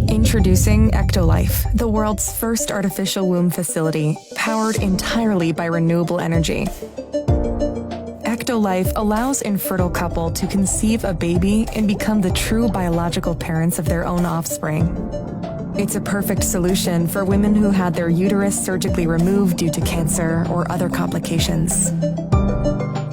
Introducing Ectolife, the world's first artificial womb facility, powered entirely by renewable energy. Ectolife allows infertile couple to conceive a baby and become the true biological parents of their own offspring. It's a perfect solution for women who had their uterus surgically removed due to cancer or other complications.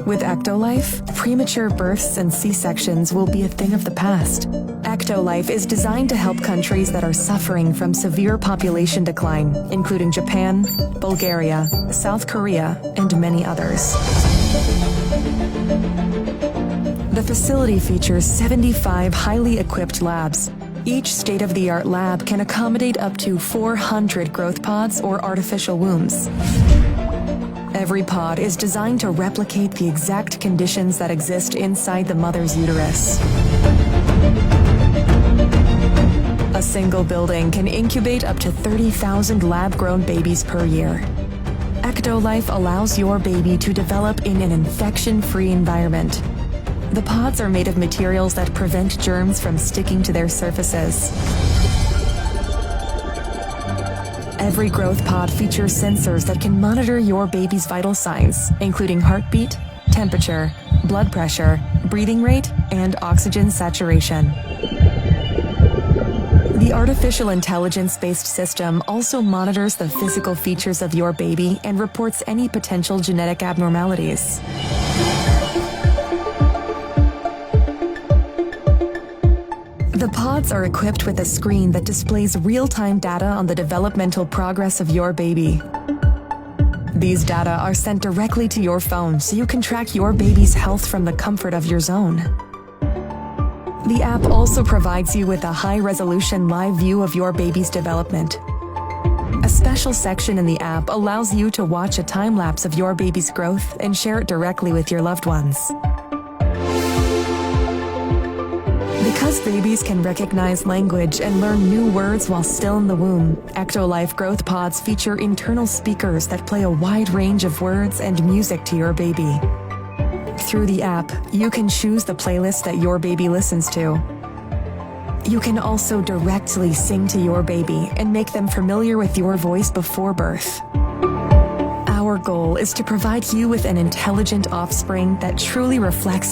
With Ectolife, premature births and C-sections will be a thing of the past. Ectolife is designed to help countries that are suffering from severe population decline, including Japan, Bulgaria, South Korea, and many others. The facility features 75 highly equipped labs. Each state-of-the-art lab can accommodate up to 400 growth pods or artificial wombs. Every pod is designed to replicate the exact conditions that exist inside the mother's uterus. A single building can incubate up to 30,000 lab-grown babies per year. Ectolife allows your baby to develop in an infection-free environment. The pods are made of materials that prevent germs from sticking to their surfaces. Every growth pod features sensors that can monitor your baby's vital signs, including heartbeat, temperature, blood pressure, breathing rate, and oxygen saturation. The artificial intelligence-based system also monitors the physical features of your baby and reports any potential genetic abnormalities. The pods are equipped with a screen that displays real-time data on the developmental progress of your baby. These data are sent directly to your phone so you can track your baby's health from the comfort of your zone. The app also provides you with a high-resolution live view of your baby's development. A special section in the app allows you to watch a time-lapse of your baby's growth and share it directly with your loved ones. Because babies can recognize language and learn new words while still in the womb, Ectolife growth pods feature internal speakers that play a wide range of words and music to your baby. Through the app, you can choose the playlist that your baby listens to. You can also directly sing to your baby and make them familiar with your voice before birth. Our goal is to provide you with an intelligent offspring that truly reflects